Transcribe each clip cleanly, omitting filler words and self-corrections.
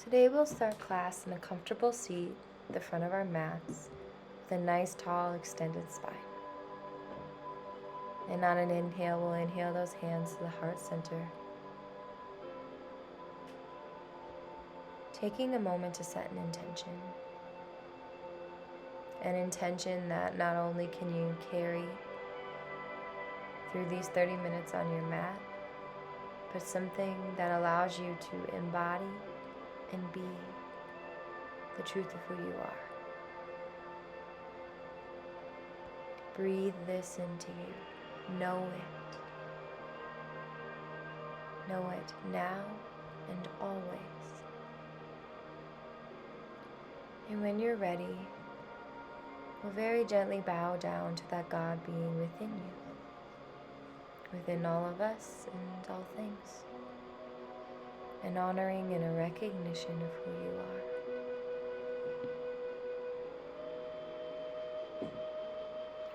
Today we'll start class in a comfortable seat at the front of our mats with a nice tall extended spine. And on an inhale, we'll inhale those hands to the heart center. Taking a moment to set an intention. An intention that not only can you carry through these 30 minutes on your mat, but something that allows you to embody and be the truth of who you are. Breathe this into you. Know it. Know it now and always. And when you're ready, we'll very gently bow down to that God being within you, within all of us and all things, an honoring and a recognition of who you are.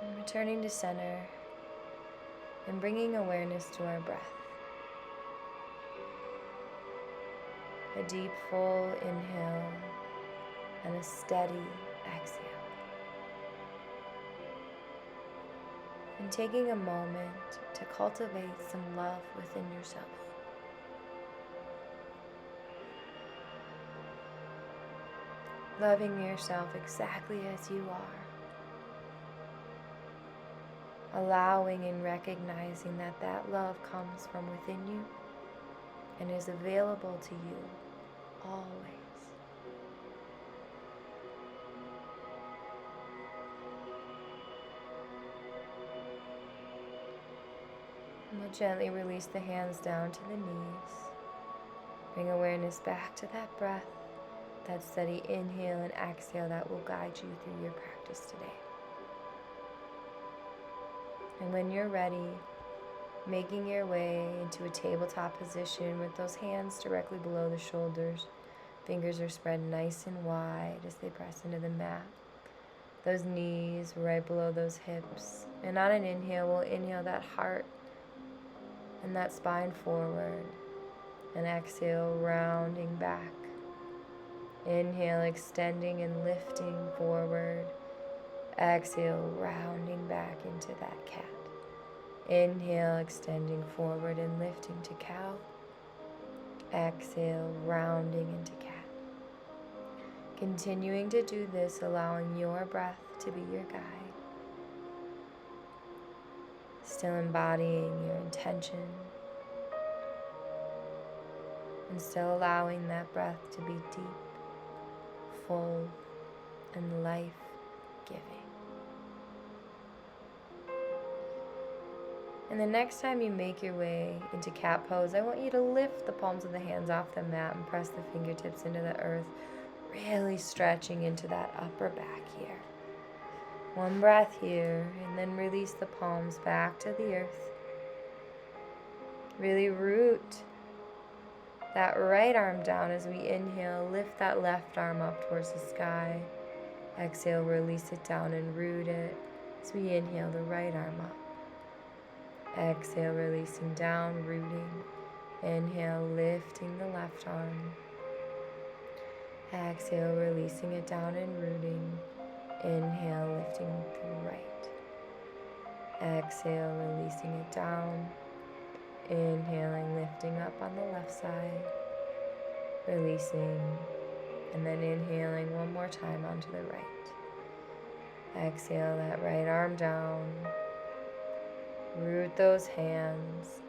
And returning to center and bringing awareness to our breath. A deep, full inhale and a steady exhale. And taking a moment to cultivate some love within yourself. Loving yourself exactly as you are. Allowing and recognizing that that love comes from within you and is available to you always. And we'll gently release the hands down to the knees. Bring awareness back to that breath, that steady inhale and exhale that will guide you through your practice today. And when you're ready, making your way into a tabletop position with those hands directly below the shoulders. Fingers are spread nice and wide as they press into the mat. Those knees right below those hips. And on an inhale, we'll inhale that heart and that spine forward. And exhale, rounding back. Inhale, extending and lifting forward. Exhale, rounding back into that cat. Inhale, extending forward and lifting to cow. Exhale, rounding into cat. Continuing to do this, allowing your breath to be your guide. Still embodying your intention. And still allowing that breath to be deep, full, and life-giving. And the next time you make your way into cat pose, I want you to lift the palms of the hands off the mat and press the fingertips into the earth, really stretching into that upper back here. One breath here, and then release the palms back to the earth. Really root that right arm down as we inhale. Lift that left arm up towards the sky. Exhale, release it down and root it as we inhale the right arm up. Exhale, releasing down, rooting. Inhale, lifting the left arm. Exhale, releasing it down and rooting. Inhale, lifting the right. Exhale, releasing it down. Inhaling, lifting up on the left side. Releasing. And then inhaling one more time onto the right. Exhale, that right arm down. Root those hands.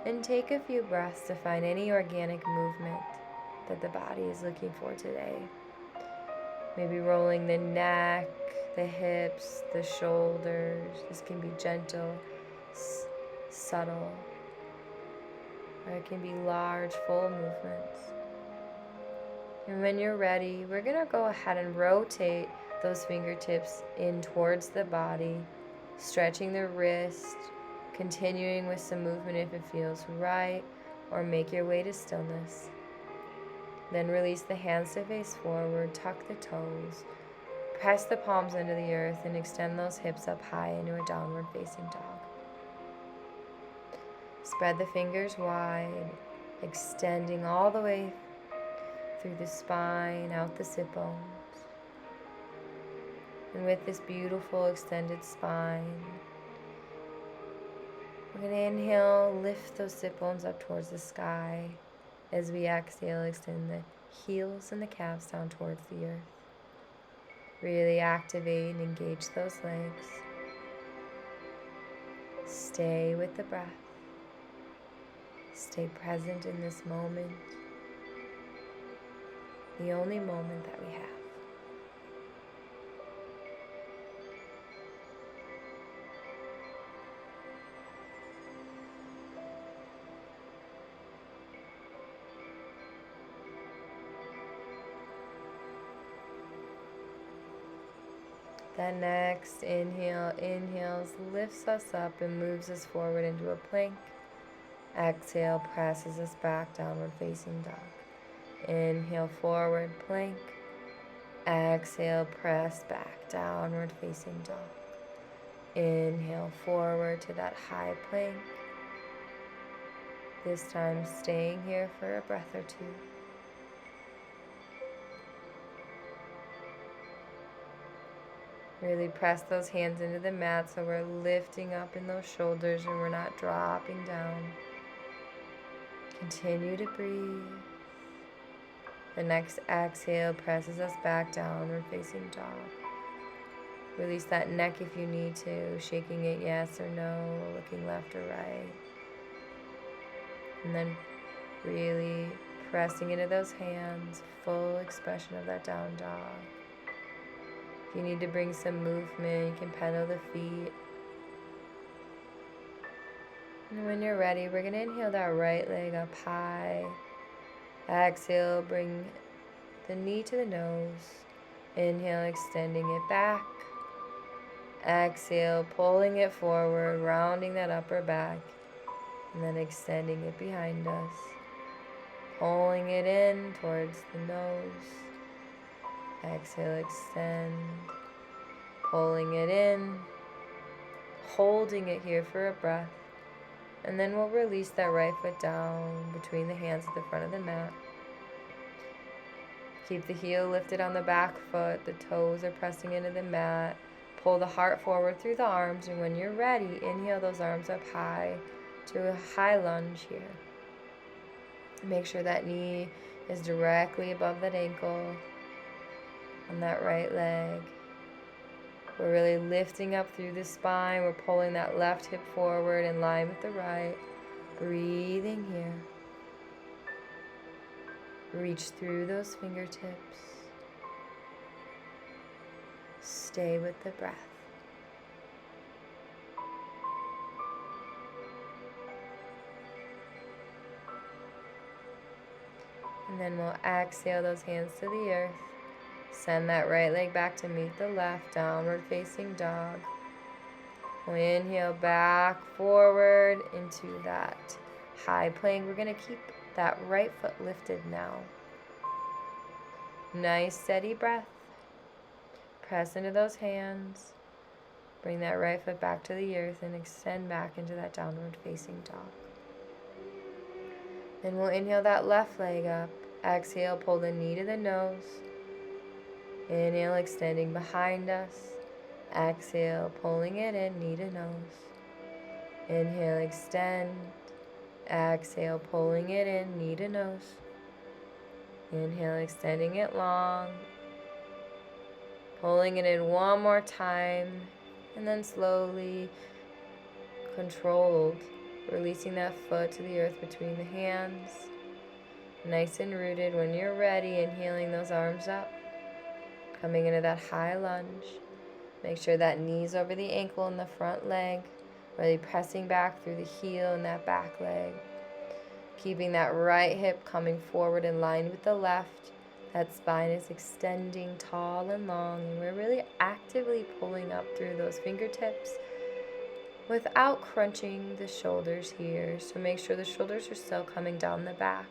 And take a few breaths to find any organic movement that the body is looking for today. Maybe rolling the neck, the hips, the shoulders. This can be gentle, subtle, or it can be large, full movements. And when you're ready, we're going to go ahead and rotate those fingertips in towards the body, stretching the wrist, continuing with some movement if it feels right, or make your way to stillness. Then release the hands to face forward, tuck the toes, press the palms into the earth, and extend those hips up high into a downward facing dog. Spread the fingers wide, extending all the way through the spine, out the sit bones. And with this beautiful extended spine, we're going to inhale, lift those sit bones up towards the sky. As we exhale, extend the heels and the calves down towards the earth. Really activate and engage those legs. Stay with the breath. Stay present in this moment. The only moment that we have. That next inhale, inhales, lifts us up and moves us forward into a plank. Exhale, presses us back, downward facing dog. Inhale, forward, plank. Exhale, press back, downward facing dog. Inhale, forward to that high plank. This time staying here for a breath or two. Really press those hands into the mat so we're lifting up in those shoulders and we're not dropping down. Continue to breathe. The next exhale presses us back downward facing dog. Release that neck if you need to, shaking it yes or no, looking left or right. And then really pressing into those hands, full expression of that down dog. If you need to bring some movement, you can pedal the feet. And when you're ready, we're going to inhale that right leg up high. Exhale, bring the knee to the nose. Inhale, extending it back. Exhale, pulling it forward, rounding that upper back. And then extending it behind us. Pulling it in towards the nose. Exhale, extend. Pulling it in. Holding it here for a breath. And then we'll release that right foot down between the hands at the front of the mat. Keep the heel lifted on the back foot. The toes are pressing into the mat. Pull the heart forward through the arms. And when you're ready, inhale those arms up high to a high lunge here. Make sure that knee is directly above that ankle on that right leg. We're really lifting up through the spine. We're pulling that left hip forward in line with the right. Breathing here. Reach through those fingertips. Stay with the breath. And then we'll exhale those hands to the earth. Send that right leg back to meet the left, downward facing dog. We'll inhale back, forward into that high plank. We're going to keep that right foot lifted now. Nice steady breath. Press into those hands. Bring that right foot back to the earth and extend back into that downward facing dog. Then we'll inhale that left leg up. Exhale, pull the knee to the nose. Inhale, extending behind us. Exhale, pulling it in, knee to nose. Inhale, extend. Exhale, pulling it in, knee to nose. Inhale, extending it long. Pulling it in one more time. And then slowly, controlled, releasing that foot to the earth between the hands. Nice and rooted. When you're ready, inhaling those arms up. Coming into that high lunge. Make sure that knee's over the ankle and the front leg. Really pressing back through the heel and that back leg. Keeping that right hip coming forward in line with the left. That spine is extending tall and long. And we're really actively pulling up through those fingertips without crunching the shoulders here. So make sure the shoulders are still coming down the back,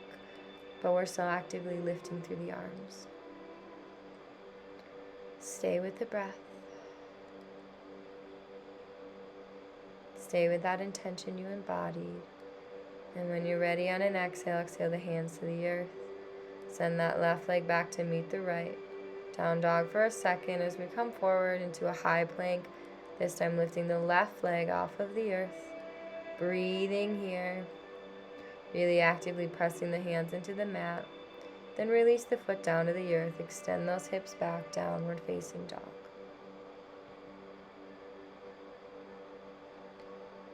but we're still actively lifting through the arms. Stay with the breath. Stay with that intention you embodied. And when you're ready on an exhale, exhale the hands to the earth. Send that left leg back to meet the right. Down dog for a second as we come forward into a high plank. This time lifting the left leg off of the earth. Breathing here. Really actively pressing the hands into the mat. Then release the foot down to the earth. Extend those hips back, downward facing dog.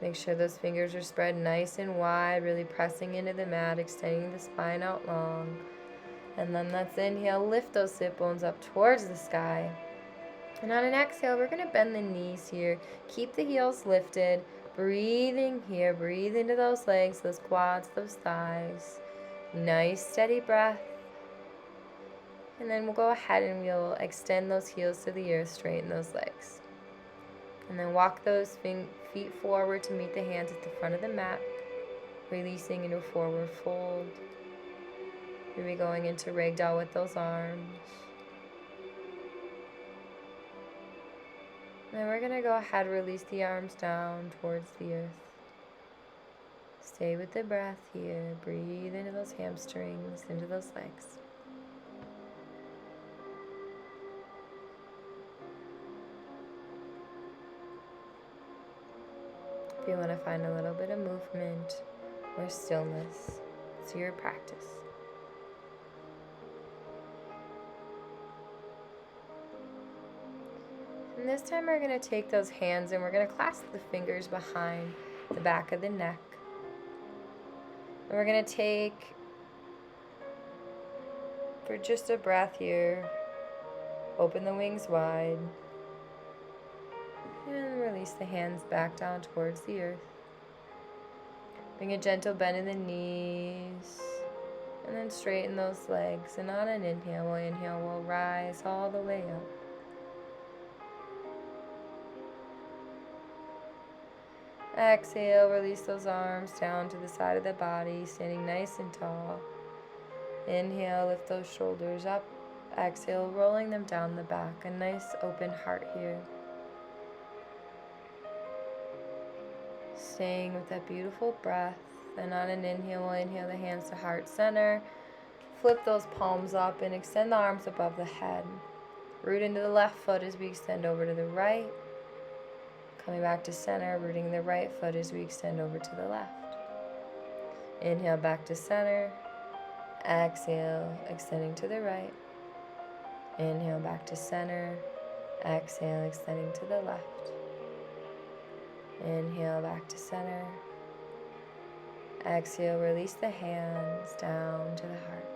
Make sure those fingers are spread nice and wide, really pressing into the mat, extending the spine out long. And then let's inhale, lift those sit bones up towards the sky. And on an exhale, we're going to bend the knees here. Keep the heels lifted. Breathing here, breathe into those legs, those quads, those thighs. Nice steady breath. And then we'll go ahead and we'll extend those heels to the earth, straighten those legs. And then walk those feet forward to meet the hands at the front of the mat, releasing into a forward fold. Maybe going into ragdoll with those arms. And then we're going to go ahead and release the arms down towards the earth. Stay with the breath here. Breathe into those hamstrings, into those legs. If you want to find a little bit of movement or stillness, it's your practice. And this time we're going to take those hands and we're going to clasp the fingers behind the back of the neck. And we're going to take, for just a breath here, open the wings wide. And release the hands back down towards the earth. Bring a gentle bend in the knees. And then straighten those legs. And on an inhale, we'll rise all the way up. Exhale, release those arms down to the side of the body, standing nice and tall. Inhale, lift those shoulders up. Exhale, rolling them down the back. A nice open heart here. Staying with that beautiful breath. And on an inhale, we'll inhale the hands to heart center. Flip those palms up and extend the arms above the head. Root into the left foot as we extend over to the right. Coming back to center, rooting the right foot as we extend over to the left. Inhale back to center. Exhale, extending to the right. Inhale back to center. Exhale, extending to the left. Inhale back to center. Exhale, release the hands down to the heart.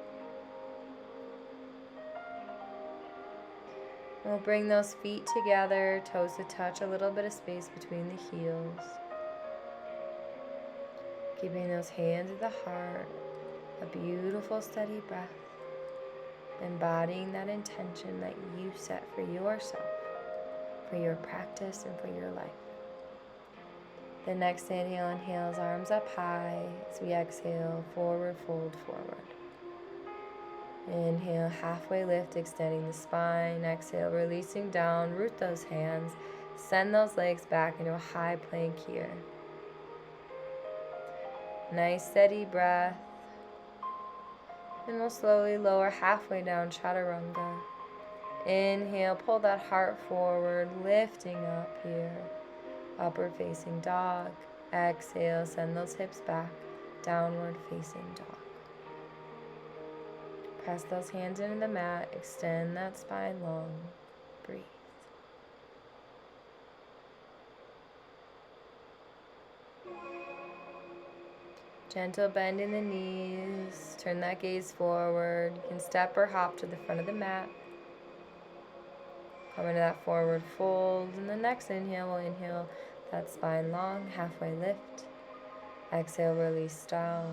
We'll bring those feet together, toes to touch, a little bit of space between the heels. Keeping those hands at the heart, a beautiful steady breath. Embodying that intention that you set for yourself, for your practice and for your life. The next inhale, inhales arms up high. As we exhale, forward fold forward. Inhale, halfway lift, extending the spine. Exhale, releasing down, root those hands. Send those legs back into a high plank here. Nice steady breath. And we'll slowly lower halfway down, chaturanga. Inhale, pull that heart forward, lifting up here. Upward facing dog. Exhale, send those hips back. Downward facing dog. Press those hands into the mat. Extend that spine long. Breathe. Gentle bend in the knees. Turn that gaze forward. You can step or hop to the front of the mat. Come into that forward fold. And the next inhale, we'll inhale that spine long, halfway lift. Exhale, release down.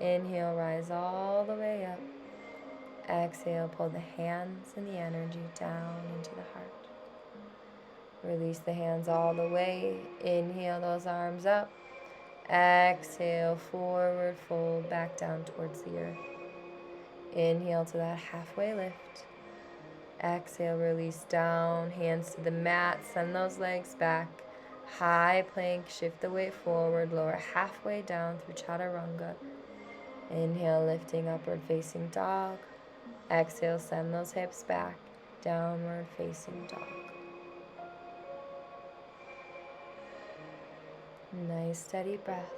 Inhale, rise all the way up. Exhale, pull the hands and the energy down into the heart. Release the hands all the way. Inhale those arms up. Exhale, forward fold back down towards the earth. Inhale to that halfway lift. Exhale, release down, hands to the mat, send those legs back. High plank, shift the weight forward, lower halfway down through chaturanga. Inhale, lifting upward facing dog. Exhale, send those hips back, downward facing dog. Nice steady breath.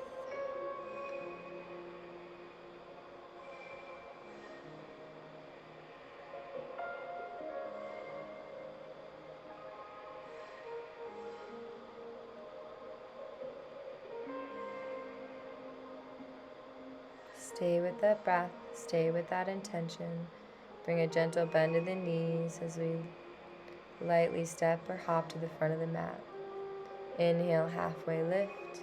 Stay with that breath, stay with that intention. Bring a gentle bend to the knees as we lightly step or hop to the front of the mat. Inhale, halfway lift.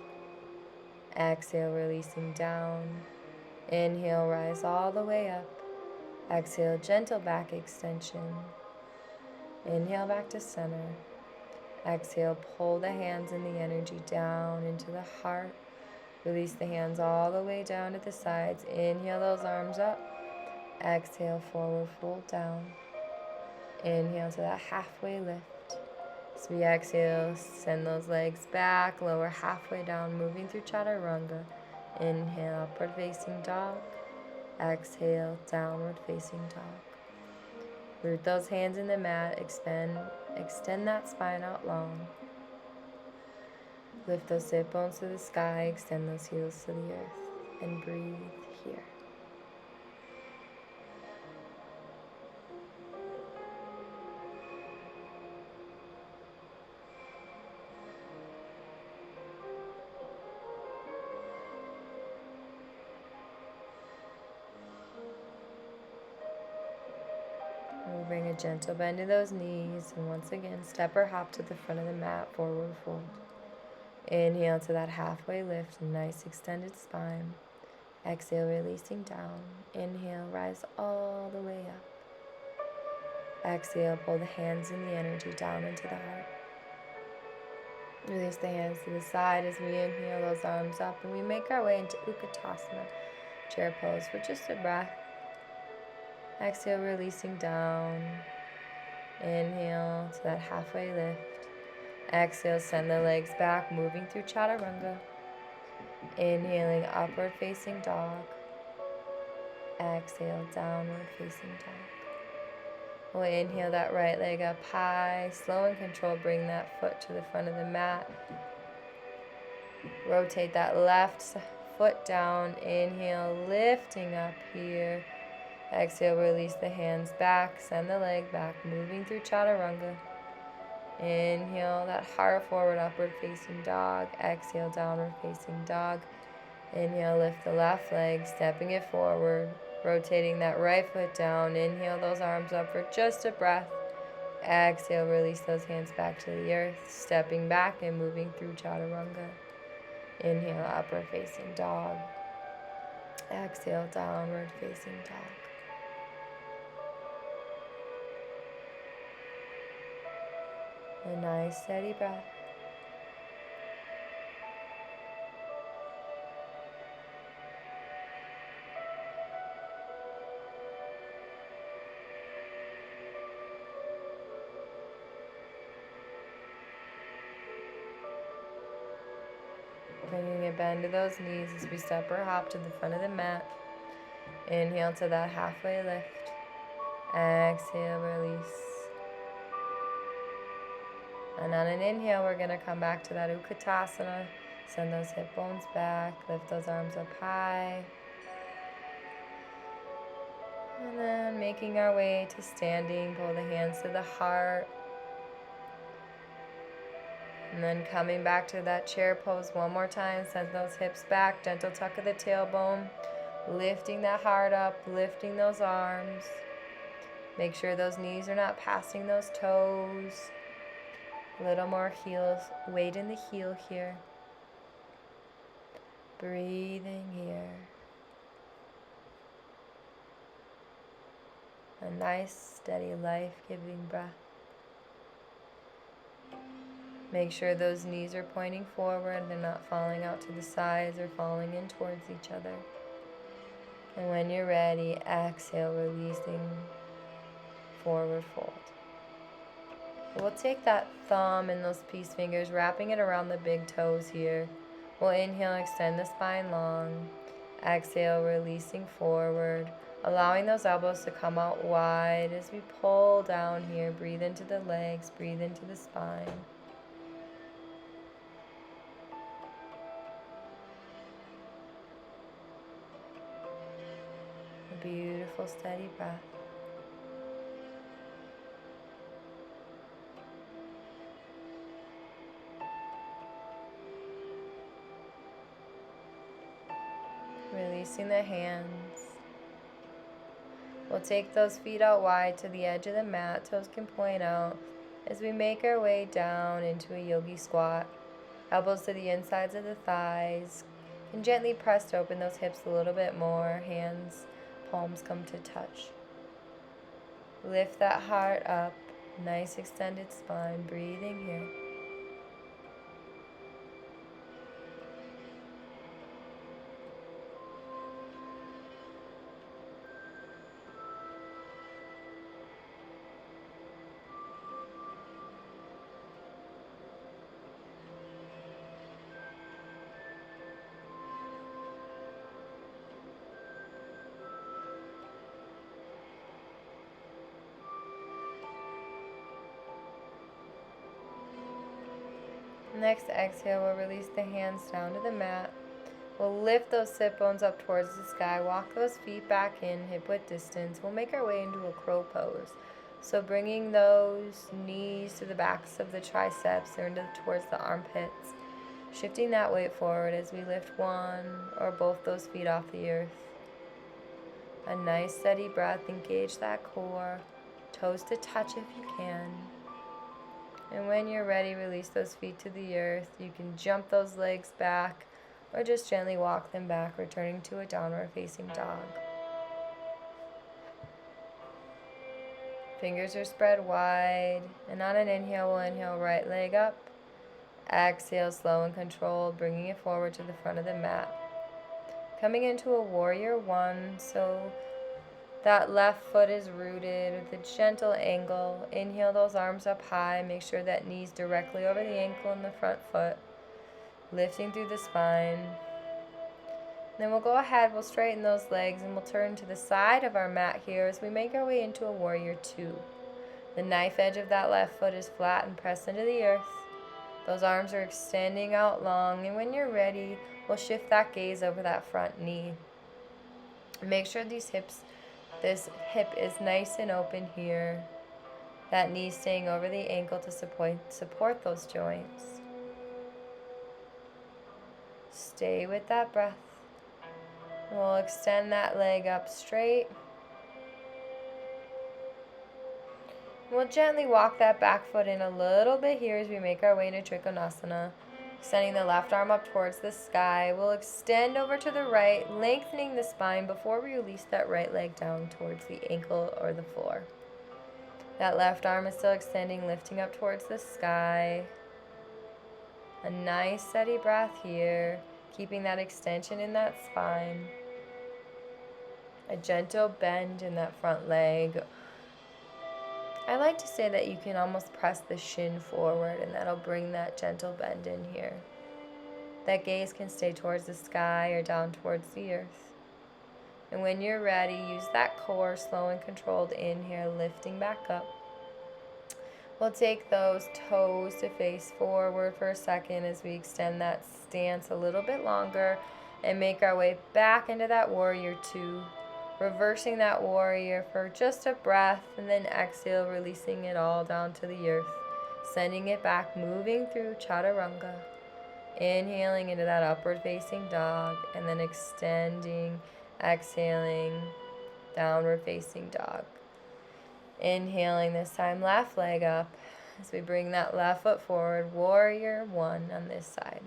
Exhale, releasing down. Inhale, rise all the way up. Exhale, gentle back extension. Inhale, back to center. Exhale, pull the hands and the energy down into the heart. Release the hands all the way down to the sides. Inhale those arms up. Exhale, forward fold down. Inhale to that halfway lift. As we exhale, send those legs back, lower halfway down, moving through chaturanga. Inhale, upward facing dog. Exhale, downward facing dog. Root those hands in the mat, extend that spine out long. Lift those sit bones to the sky, extend those heels to the earth, and breathe here. We'll bring a gentle bend to those knees, and once again, step or hop to the front of the mat, forward fold. Inhale to that halfway lift, a nice extended spine. Exhale, releasing down. Inhale, rise all the way up. Exhale, pull the hands and the energy down into the heart. Release the hands to the side as we inhale those arms up, and we make our way into Utkatasana, chair pose for just a breath. Exhale, releasing down. Inhale to that halfway lift. Exhale, send the legs back, moving through chaturanga. Inhaling, upward facing dog. Exhale, downward facing dog. We'll inhale that right leg up high. Slow and controlled, bring that foot to the front of the mat. Rotate that left foot down. Inhale, lifting up here. Exhale, release the hands back, send the leg back, moving through chaturanga. Inhale, that heart forward, upward facing dog. Exhale, downward facing dog. Inhale, lift the left leg, stepping it forward, rotating that right foot down. Inhale those arms up for just a breath. Exhale, release those hands back to the earth, stepping back and moving through chaturanga. Inhale, upward facing dog. Exhale, downward facing dog. A nice steady breath. Bringing a bend to those knees as we step or hop to the front of the mat. Inhale to that halfway lift. Exhale, release. And on an inhale, we're going to come back to that Utkatasana. Send those hip bones back. Lift those arms up high. And then making our way to standing. Pull the hands to the heart. And then coming back to that chair pose one more time. Send those hips back. Gentle tuck of the tailbone. Lifting that heart up. Lifting those arms. Make sure those knees are not passing those toes. A little more heels, weight in the heel here. Breathing here. A nice, steady, life-giving breath. Make sure those knees are pointing forward. They're not falling out to the sides or falling in towards each other. And when you're ready, exhale, releasing forward fold. We'll take that thumb and those peace fingers, wrapping it around the big toes here. We'll inhale, extend the spine long. Exhale, releasing forward, allowing those elbows to come out wide as we pull down here. Breathe into the legs, breathe into the spine. A beautiful, steady breath. Releasing the hands. We'll take those feet out wide to the edge of the mat. Toes can point out as we make our way down into a yogi squat. Elbows to the insides of the thighs. And gently press to open those hips a little bit more. Hands, palms come to touch. Lift that heart up. Nice extended spine. Breathing here. Next exhale, we'll release the hands down to the mat. We'll lift those sit bones up towards the sky. Walk those feet back in, hip width distance. We'll make our way into a crow pose. So bringing those knees to the backs of the triceps or towards the armpits. Shifting that weight forward as we lift one or both those feet off the earth. A nice steady breath. Engage that core. Toes to touch if you can. And when you're ready, release those feet to the earth. You can jump those legs back or just gently walk them back, returning to a downward facing dog. Fingers are spread wide. And on an inhale, we'll inhale right leg up. Exhale, slow and controlled, bringing it forward to the front of the mat. Coming into a warrior one, so that left foot is rooted with a gentle angle. Inhale those arms up high. Make sure that knee's directly over the ankle and the front foot. Lifting through the spine. Then we'll go ahead, we'll straighten those legs and we'll turn to the side of our mat here as we make our way into a warrior two. The knife edge of that left foot is flat and pressed into the earth. Those arms are extending out long, and when you're ready, we'll shift that gaze over that front knee. Make sure this hip is nice and open here. That knee staying over the ankle to support those joints. Stay with that breath. We'll extend that leg up straight. We'll gently walk that back foot in a little bit here as we make our way to Trikonasana. Extending the left arm up towards the sky. We'll extend over to the right, lengthening the spine before we release that right leg down towards the ankle or the floor. That left arm is still extending, lifting up towards the sky. A nice steady breath here, keeping that extension in that spine. A gentle bend in that front leg. I like to say that you can almost press the shin forward, and that'll bring that gentle bend in here. That gaze can stay towards the sky or down towards the earth. And when you're ready, use that core, slow and controlled inhale, lifting back up. We'll take those toes to face forward for a second as we extend that stance a little bit longer and make our way back into that warrior two. Reversing that warrior for just a breath, and then exhale, releasing it all down to the earth. Sending it back, moving through chaturanga. Inhaling into that upward facing dog, and then extending, exhaling, downward facing dog. Inhaling this time, left leg up as we bring that left foot forward, warrior one on this side.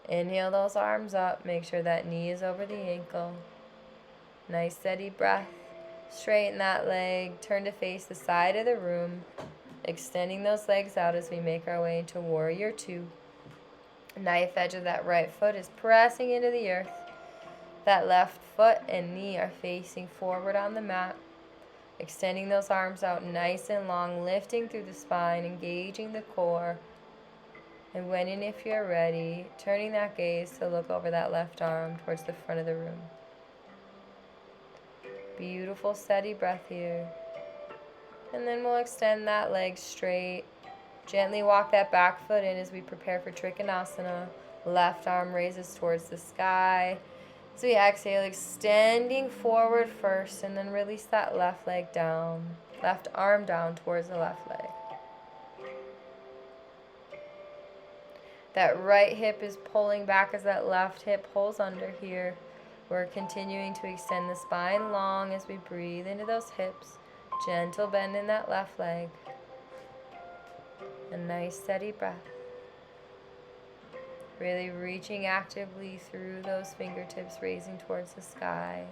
Inhale those arms up, make sure that knee is over the ankle. Nice steady breath. Straighten that leg, turn to face the side of the room, extending those legs out as we make our way into warrior two. Knife edge of that right foot is pressing into the earth. That left foot and knee are facing forward on the mat. Extending those arms out nice and long, lifting through the spine, engaging the core. And when and if you're ready, turning that gaze to look over that left arm towards the front of the room. Beautiful, steady breath here. And then we'll extend that leg straight. Gently walk that back foot in as we prepare for Trikonasana. Left arm raises towards the sky. As we exhale, extending forward first, and then release that left leg down. Left arm down towards the left leg. That right hip is pulling back as that left hip pulls under here. We're continuing to extend the spine long as we breathe into those hips. Gentle bend in that left leg. A nice steady breath. Really reaching actively through those fingertips, raising towards the sky.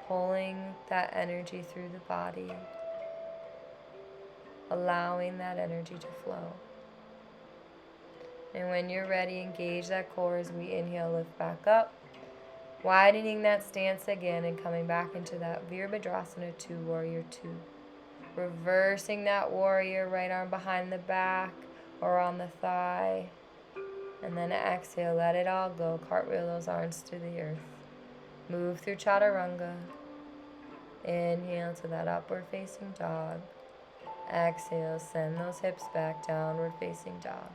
Pulling that energy through the body. Allowing that energy to flow. And when you're ready, engage that core as we inhale, lift back up. Widening that stance again and coming back into that Virabhadrasana 2, Warrior 2. Reversing that warrior, right arm behind the back or on the thigh. And then exhale, let it all go. Cartwheel those arms to the earth. Move through Chaturanga. Inhale to that upward facing dog. Exhale, send those hips back, downward facing dog.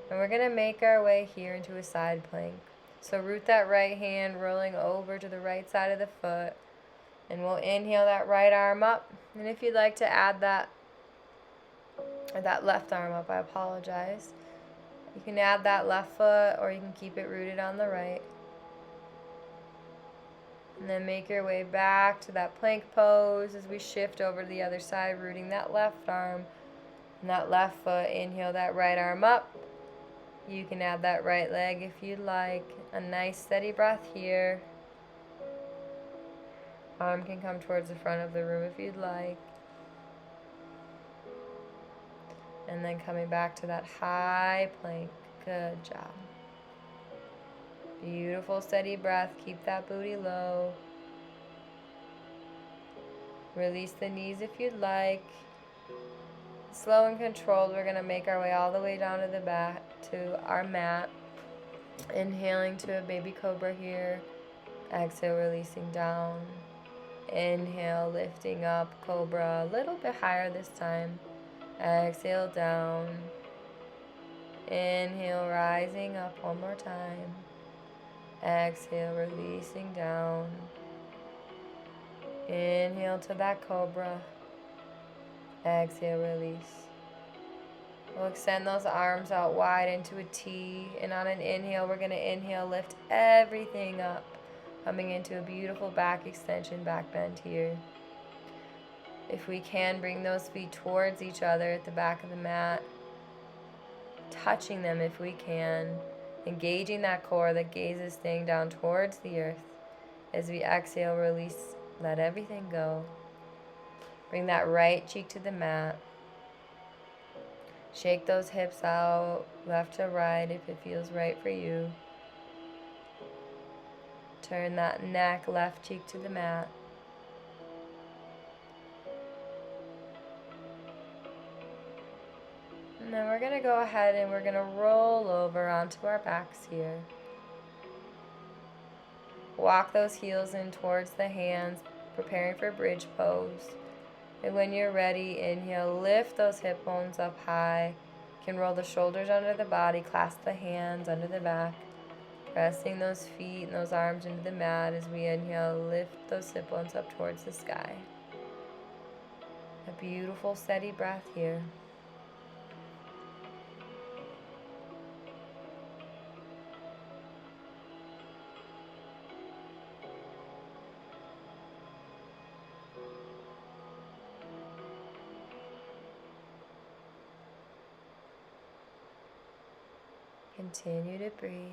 And we're going to make our way here into a side plank. So root that right hand, rolling over to the right side of the foot. And we'll inhale that right arm up. And if you'd like to add that left arm up, I apologize. You can add that left foot or you can keep it rooted on the right. And then make your way back to that plank pose as we shift over to the other side, rooting that left arm and that left foot. Inhale that right arm up. You can add that right leg if you'd like. A nice steady breath here. Arm can come towards the front of the room if you'd like. And then coming back to that high plank. Good job. Beautiful steady breath. Keep that booty low. Release the knees if you'd like. Slow and controlled, we're going to make our way all the way down to the back to our mat. Inhaling to a baby cobra here. Exhale, releasing down. Inhale, lifting up, cobra, a little bit higher this time. Exhale, down. Inhale, rising up one more time. Exhale, releasing down. Inhale to that cobra. Exhale, release. We'll extend those arms out wide into a T. And on an inhale, we're going to inhale, lift everything up. Coming into a beautiful back extension, back bend here. If we can, bring those feet towards each other at the back of the mat. Touching them if we can. Engaging that core, that gaze is staying down towards the earth. As we exhale, release, let everything go. Bring that right cheek to the mat. Shake those hips out, left to right if it feels right for you. Turn that neck, left cheek to the mat. And then we're going to go ahead and we're going to roll over onto our backs here. Walk those heels in towards the hands, preparing for bridge pose. And when you're ready, inhale, lift those hip bones up high. You can roll the shoulders under the body, clasp the hands under the back. Pressing those feet and those arms into the mat as we inhale, lift those hip bones up towards the sky. A beautiful steady breath here. Continue to breathe.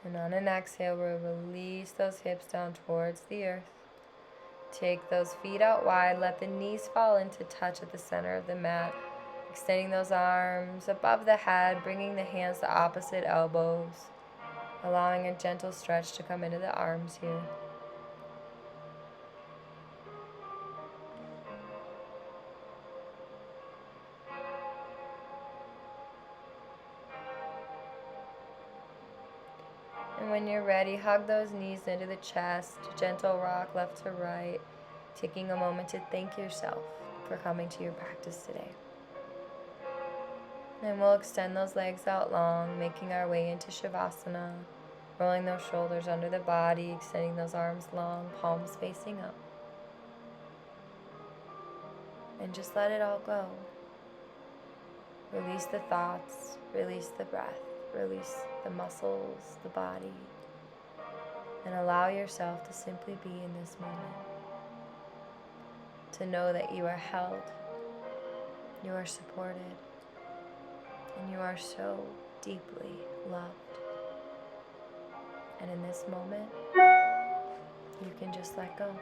And on an exhale, we'll release those hips down towards the earth. Take those feet out wide. Let the knees fall in to touch at the center of the mat. Extending those arms above the head, bringing the hands to opposite elbows. Allowing a gentle stretch to come into the arms here. And when you're ready, hug those knees into the chest, gentle rock left to right, taking a moment to thank yourself for coming to your practice today. And we'll extend those legs out long, making our way into Shavasana, rolling those shoulders under the body, extending those arms long, palms facing up. And just let it all go. Release the thoughts, release the breath, release the muscles, the body, and allow yourself to simply be in this moment. To know that you are held, you are supported, and you are so deeply loved. And in this moment, you can just let go.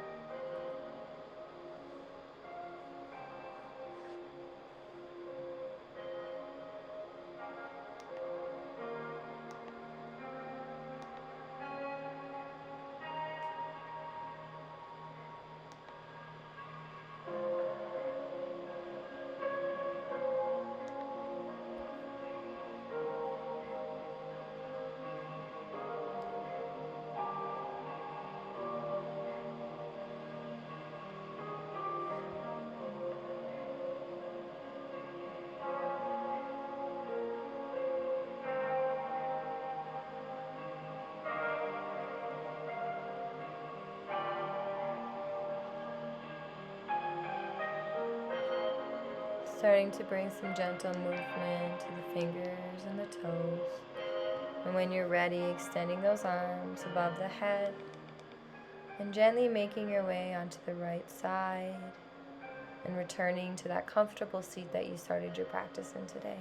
Starting to bring some gentle movement to the fingers and the toes. And when you're ready, extending those arms above the head and gently making your way onto the right side and returning to that comfortable seat that you started your practice in today,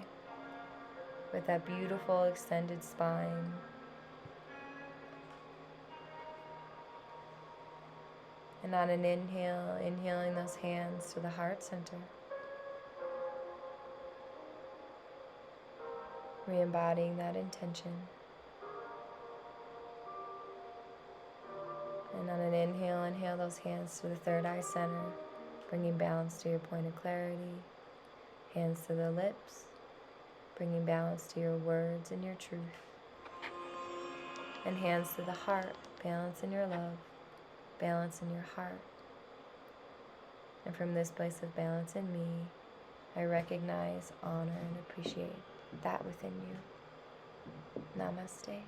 with that beautiful extended spine. And on an inhale, inhaling those hands to the heart center. Re-embodying that intention. And on an inhale, inhale those hands to the third eye center, bringing balance to your point of clarity. Hands to the lips, bringing balance to your words and your truth. And hands to the heart, balance in your love, balance in your heart. And from this place of balance in me, I recognize, honor, and appreciate that within you. Namaste.